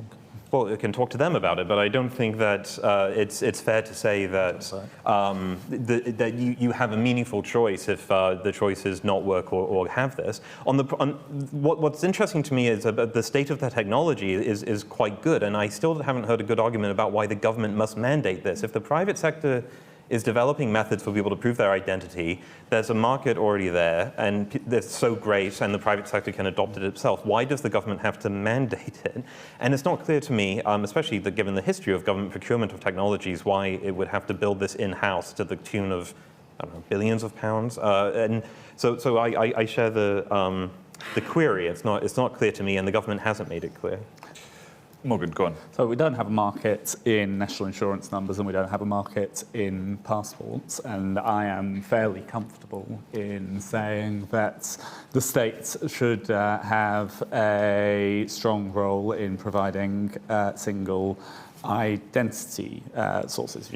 Speaker 3: Well, you can talk to them about it, but I don't think that it's fair to say that that you have a meaningful choice if the choice is not work or have this. What's interesting to me is that the state of the technology is quite good, and I still haven't heard a good argument about why the government must mandate this. If the private sector is developing methods for people to prove their identity, there's a market already there, and it's so great, and the private sector can adopt it itself. Why does the government have to mandate it? And it's not clear to me, especially given the history of government procurement of technologies, why it would have to build this in-house to the tune of, I don't know, billions of pounds. And so I share the query. It's not clear to me, and the government hasn't made it clear.
Speaker 1: Morgan, go on.
Speaker 2: So we don't have a market in national insurance numbers, and we don't have a market in passports, and I am fairly comfortable in saying that the state should have a strong role in providing single identity sources.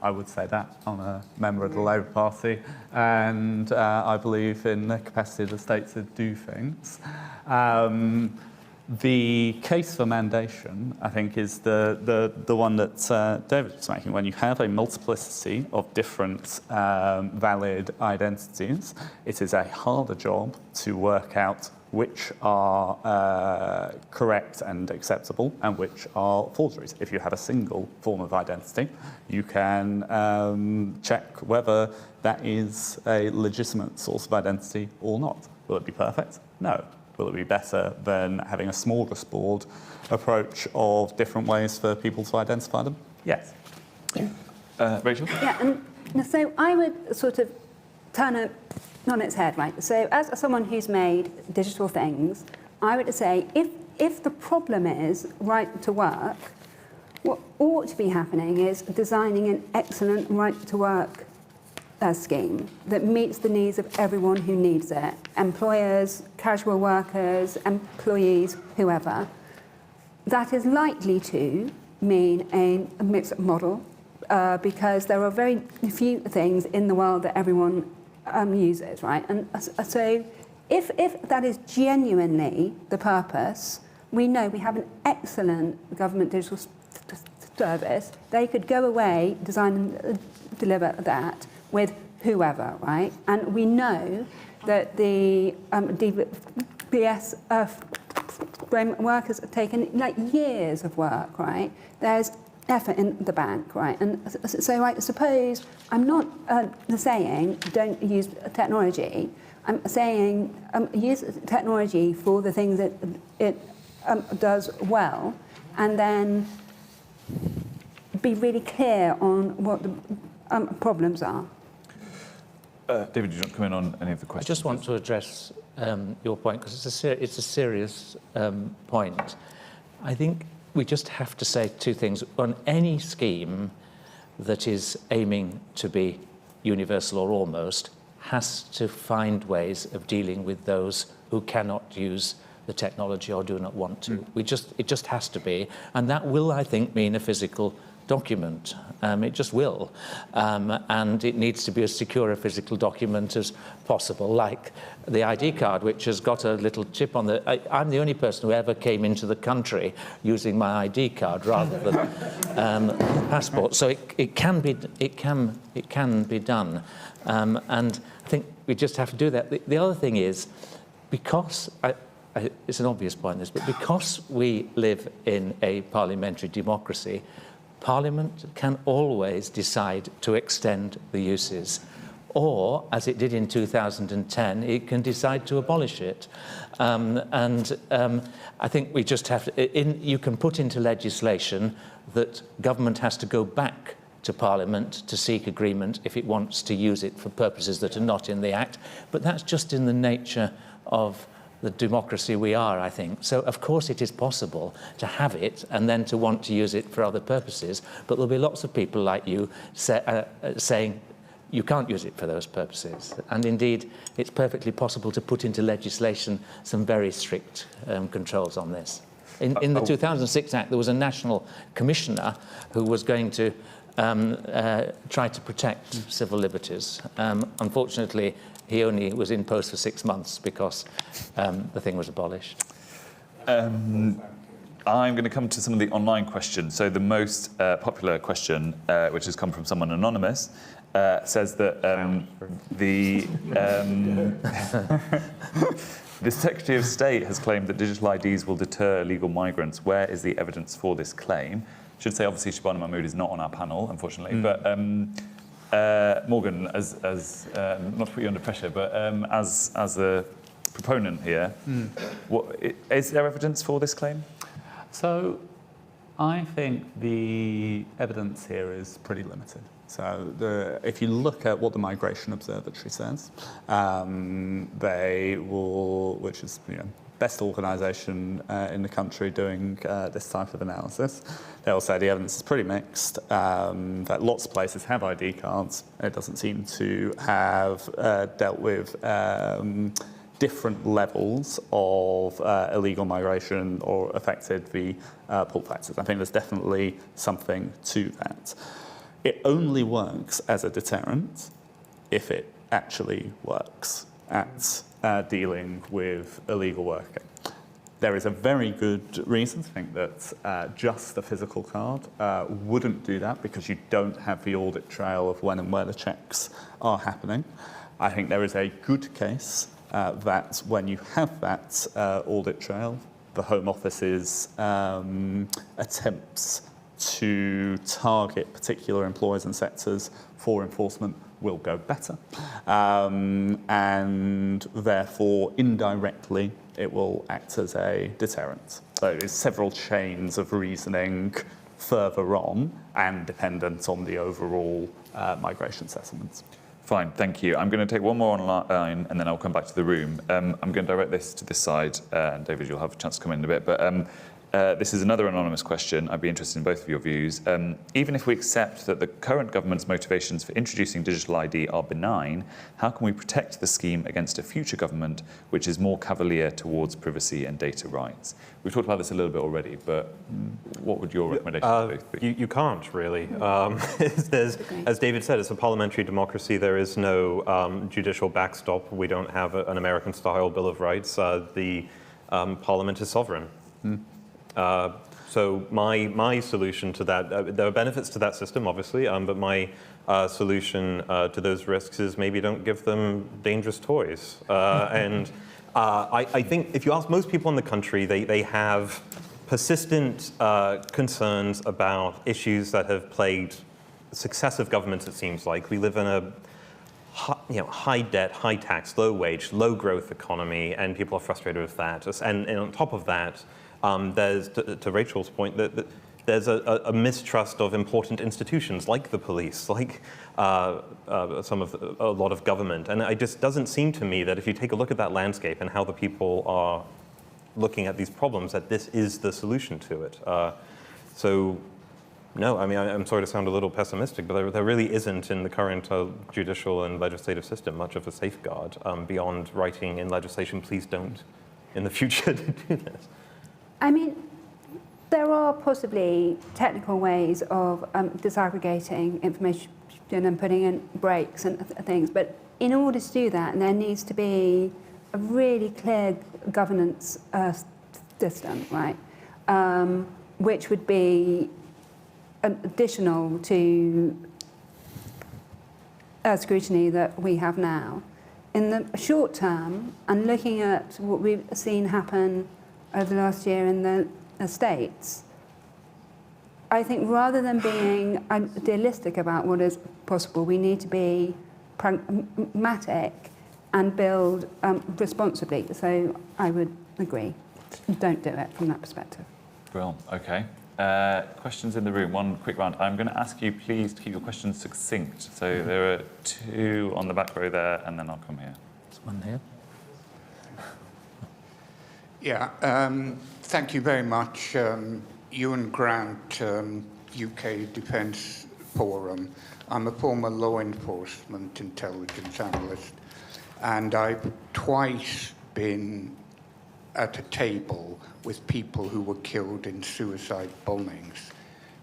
Speaker 2: I would say that. I'm a member of the Labour Party, and I believe in the capacity of the state to do things. The case for mandation, I think, is the one that David was making. When you have a multiplicity of different valid identities, it is a harder job to work out which are correct and acceptable and which are forgeries. If you have a single form of identity, you can check whether that is a legitimate source of identity or not. Will it be perfect? No. Will it be better than having a smorgasbord approach of different ways for people to identify them? Yes.
Speaker 1: Rachel?
Speaker 4: Yeah, and so I would sort of turn it on its head, right? So as someone who's made digital things, I would say if the problem is right to work, what ought to be happening is designing an excellent right to work scheme that meets the needs of everyone who needs it. Employers, casual workers, employees, whoever. That is likely to mean a mixed model because there are very few things in the world that everyone uses, right? And so if that is genuinely the purpose, we know we have an excellent government digital service. They could go away, design and deliver that with whoever, right? And we know that the DBS framework has taken like years of work, right? There's effort in the bank, right? And so I suppose I'm not saying don't use technology. I'm saying use technology for the things that it does well, and then be really clear on what the problems are.
Speaker 1: David, do you want to come in on any of the questions?
Speaker 7: I just want to address your point, because it's a serious point. I think we just have to say two things. On any scheme that is aiming to be universal or almost, has to find ways of dealing with those who cannot use the technology or do not want to. It just has to be. And that will, I think, mean a physical document. It just will. And it needs to be as secure a physical document as possible, like the ID card, which has got a little chip on the... I'm the only person who ever came into the country using my ID card rather than passport. So it can be done. And I think we just have to do that. The other thing is, because... it's an obvious point, this, but because we live in a parliamentary democracy, Parliament can always decide to extend the uses, or, as it did in 2010, it can decide to abolish it. I think we just have to... you can put into legislation that government has to go back to Parliament to seek agreement if it wants to use it for purposes that are not in the Act, but that's just in the nature of the democracy we are, I think. So, of course, it is possible to have it and then to want to use it for other purposes, but there'll be lots of people like you saying you can't use it for those purposes. And indeed, it's perfectly possible to put into legislation some very strict controls on this. In the 2006 Act, there was a national commissioner who was going to try to protect civil liberties. Unfortunately, he only was in post for 6 months because the thing was abolished.
Speaker 1: I'm going to come to some of the online questions. So the most popular question, which has come from someone anonymous, says that the Secretary of State has claimed that digital IDs will deter illegal migrants. Where is the evidence for this claim? I should say, obviously, Shabana Mahmood is not on our panel, unfortunately. But Morgan, as not to put you under pressure, but as a proponent here, is there evidence for this claim?
Speaker 2: So I think the evidence here is pretty limited. So if you look at what the Migration Observatory says, they will, which is best organisation in the country doing this type of analysis, they'll say the evidence is pretty mixed, that lots of places have ID cards. It doesn't seem to have dealt with different levels of illegal migration or affected the pull factors. I think there's definitely something to that. It only works as a deterrent if it actually works at dealing with illegal working. There is a very good reason to think that just the physical card wouldn't do that, because you don't have the audit trail of when and where the checks are happening. I think there is a good case that when you have that audit trail, the Home Office's attempts to target particular employers and sectors for enforcement will go better, and therefore indirectly it will act as a deterrent. So there's several chains of reasoning further on and dependent on the overall migration settlements.
Speaker 1: Fine, thank you. I'm going to take one more online and then I'll come back to the room. I'm going to direct this to this side, and David, you'll have a chance to come in a bit. But this is another anonymous question. I'd be interested in both of your views. Even if we accept that the current government's motivations for introducing digital ID are benign, how can we protect the scheme against a future government which is more cavalier towards privacy and data rights? We've talked about this a little bit already, but what would your recommendations be?
Speaker 3: You can't, really. As David said, it's a parliamentary democracy. There is no judicial backstop. We don't have an American-style Bill of Rights. The Parliament is sovereign. So my solution to that, there are benefits to that system, obviously, but my solution to those risks is maybe don't give them dangerous toys. I think if you ask most people in the country, they have persistent concerns about issues that have plagued successive governments, it seems like. We live in a high debt, high tax, low wage, low growth economy, and people are frustrated with that. And on top of that, there's, to Rachel's point, that there's a mistrust of important institutions like the police, like a lot of government. And it just doesn't seem to me that if you take a look at that landscape and how the people are looking at these problems, that this is the solution to it. So, no, I mean, I'm sorry to sound a little pessimistic, but there really isn't in the current judicial and legislative system much of a safeguard beyond writing in legislation, please don't in the future to do this.
Speaker 4: I mean, there are possibly technical ways of disaggregating information and putting in breaks and things, but in order to do that, there needs to be a really clear governance system, right? Which would be additional to scrutiny that we have now. In the short term, and looking at what we've seen happen over the last year in the States, I think rather than being idealistic about what is possible, we need to be pragmatic and build responsibly. So I would agree. Don't do it from that perspective.
Speaker 1: Well, okay. Questions in the room, one quick round. I'm going to ask you please to keep your questions succinct. So there are two on the back row there, and then I'll come here.
Speaker 7: There's one here.
Speaker 11: Yeah, thank you very much. Ewan Grant, UK Defence Forum. I'm a former law enforcement intelligence analyst, and I've twice been at a table with people who were killed in suicide bombings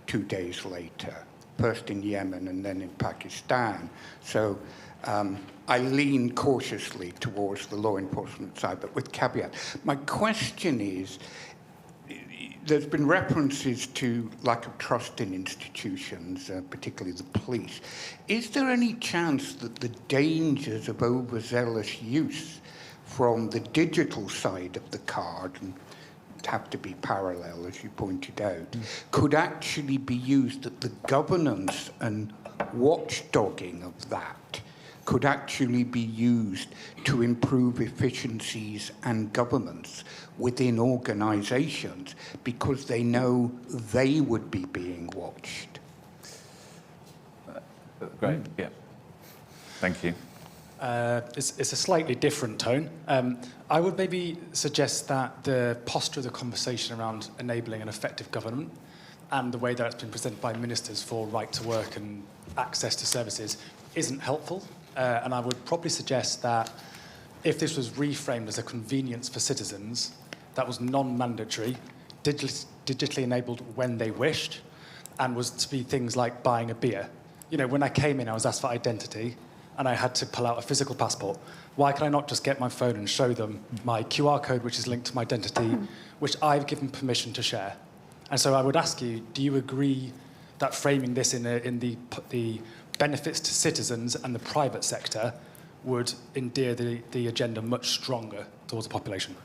Speaker 11: 2 days later, first in Yemen and then in Pakistan. So I lean cautiously towards the law enforcement side, but with caveat. My question is, there's been references to lack of trust in institutions, particularly the police. Is there any chance that the dangers of overzealous use from the digital side of the card, and have to be parallel, as you pointed out, could actually be used, that the governance and watchdogging of that could actually be used to improve efficiencies and governance within organisations because they know they would be being watched?
Speaker 1: Great, yeah. Thank you.
Speaker 12: It's a slightly different tone. I would maybe suggest that the posture of the conversation around enabling an effective government and the way that it's been presented by ministers for right to work and access to services isn't helpful. And I would probably suggest that if this was reframed as a convenience for citizens that was non-mandatory, digitally enabled when they wished, and was to be things like buying a beer. You know, when I came in, I was asked for identity, and I had to pull out a physical passport. Why can I not just get my phone and show them my QR code, which is linked to my identity, which I've given permission to share? And so I would ask you, do you agree that framing this in the benefits to citizens and the private sector would endear the agenda much stronger towards the population?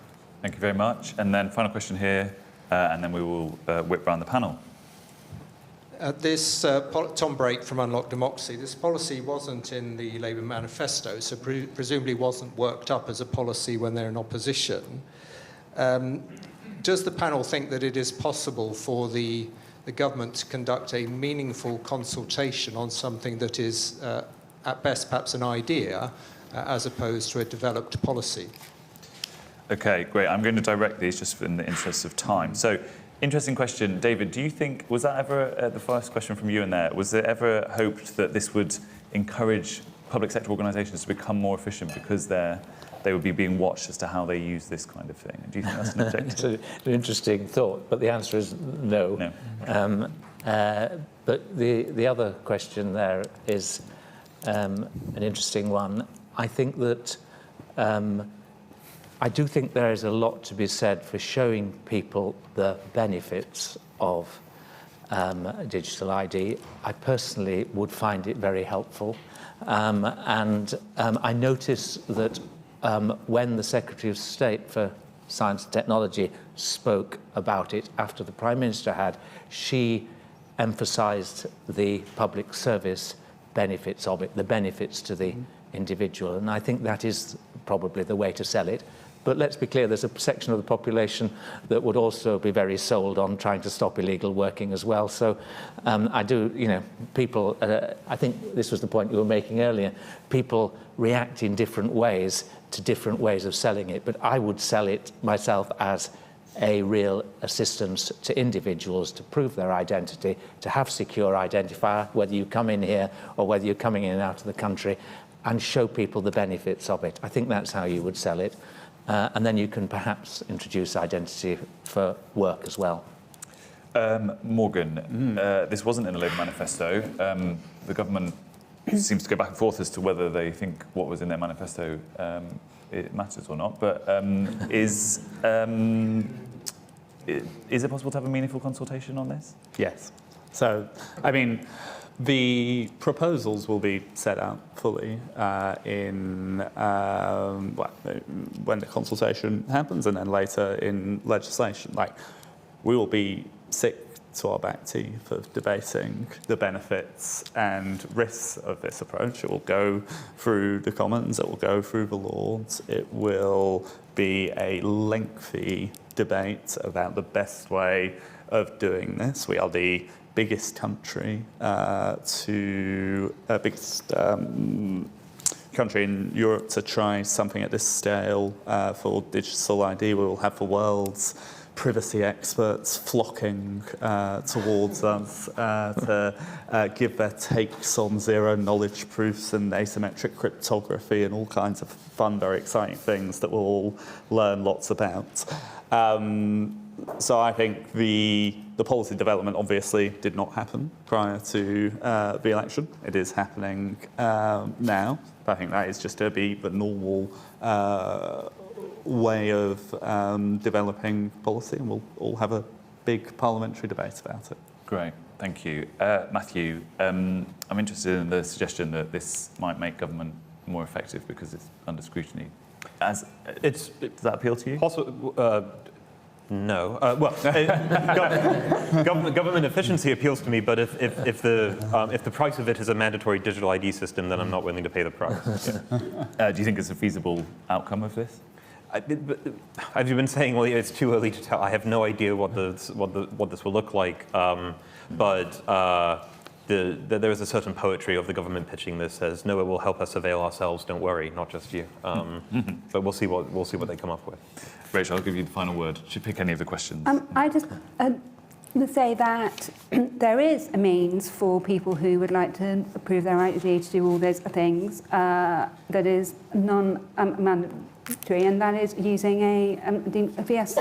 Speaker 1: Thank you very much. And then final question here, and then we will whip round the panel.
Speaker 6: Tom Brake from Unlock Democracy. This policy wasn't in the Labour manifesto, so presumably wasn't worked up as a policy when they're in opposition. Does the panel think that it is possible for the government to conduct a meaningful consultation on something that is, at best, perhaps an idea, as opposed to a developed policy?
Speaker 1: Okay, great. I'm going to direct these just in the interest of time. So, interesting question. David, do you think, was that ever, the first question from you in there, was there ever hoped that this would encourage public sector organisations to become more efficient because they would be being watched as to how they use this kind of thing? Do you think that's an objective?
Speaker 7: It's an interesting thought, but the answer is no. But the other question there is an interesting one. I think that I do think there is a lot to be said for showing people the benefits of digital ID. I personally would find it very helpful. I notice that when the Secretary of State for Science and Technology spoke about it after the Prime Minister had, she emphasised the public service benefits of it, the benefits to the individual. And I think that is probably the way to sell it. But let's be clear, there's a section of the population that would also be very sold on trying to stop illegal working as well. So I do, people, I think this was the point you were making earlier, people react in different ways to different ways of selling it. But I would sell it myself as a real assistance to individuals to prove their identity, to have secure identifier, whether you come in here or whether you're coming in and out of the country, and show people the benefits of it. I think that's how you would sell it. And then you can perhaps introduce identity for work as well.
Speaker 1: Morgan, this wasn't in the Labour manifesto. The government seems to go back and forth as to whether they think what was in their manifesto it matters or not. But is it possible to have a meaningful consultation on this?
Speaker 2: Yes. So, I mean, the proposals will be set out fully when the consultation happens, and then later in legislation. Like, we will be sick to our back teeth of debating the benefits and risks of this approach. It will go through the Commons, it will go through the Lords, it will be a lengthy debate about the best way of doing this. We are the biggest country biggest country in Europe to try something at this scale for digital ID. We will have the world's privacy experts flocking towards us to give their takes on zero knowledge proofs and asymmetric cryptography and all kinds of fun, very exciting things that we'll all learn lots about. So I think the policy development obviously did not happen prior to the election. It is happening now. But I think that is just to be the normal way of developing policy, and we'll all have a big parliamentary debate about it.
Speaker 1: Great, thank you. Matthew, I'm interested in the suggestion that this might make government more effective because it's under scrutiny. Does that appeal to you?
Speaker 3: No. Government efficiency appeals to me, but if the price of it is a mandatory digital ID system, then I'm not willing to pay the price.
Speaker 1: Yeah. Do you think it's a feasible outcome of this?
Speaker 3: As you've been saying, well, it's too early to tell. I have no idea what this will look like, but there is a certain poetry of the government pitching this as, no, it will help us avail ourselves, don't worry, not just you. But we'll see what they come up with.
Speaker 1: Rachel, I'll give you the final word. Should pick any of the questions.
Speaker 4: I just would say that there is a means for people who would like to prove their ID to do all those things that is non-mandatory, and that is using a VS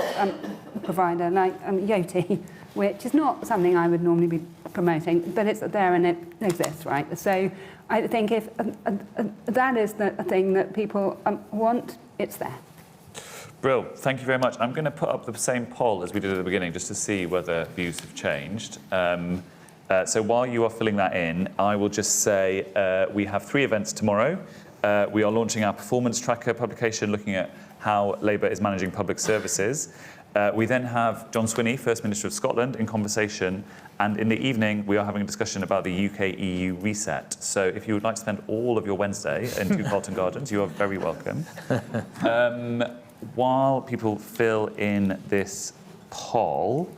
Speaker 4: provider like Yoti, which is not something I would normally be promoting, but it's there and it exists, right? So I think if that is the thing that people want, it's there.
Speaker 1: Brill, thank you very much. I'm going to put up the same poll as we did at the beginning just to see whether views have changed. So while you are filling that in, I will just say we have 3 events tomorrow. We are launching our performance tracker publication looking at how Labour is managing public services. We then have John Swinney, First Minister of Scotland, in conversation. And in the evening, we are having a discussion about the UK-EU reset. So if you would like to spend all of your Wednesday in 2 Carlton Gardens, you are very welcome. While people fill in this poll,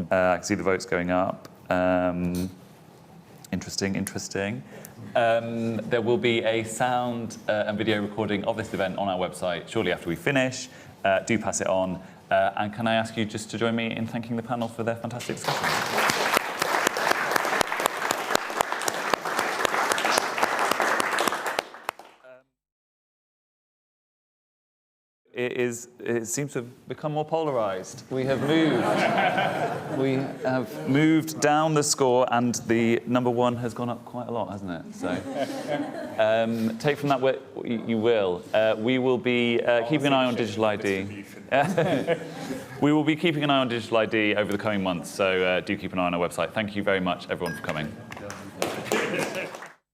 Speaker 1: I can see the votes going up. Interesting. There will be a sound and video recording of this event on our website shortly after we finish. Do pass it on. And can I ask you just to join me in thanking the panel for their fantastic discussion? It seems to have become more polarised. We have moved down the score, and the number 1 has gone up quite a lot, hasn't it? So take from that what you will. We will be keeping an eye on digital ID. We will be keeping an eye on digital ID over the coming months, so do keep an eye on our website. Thank you very much, everyone, for coming.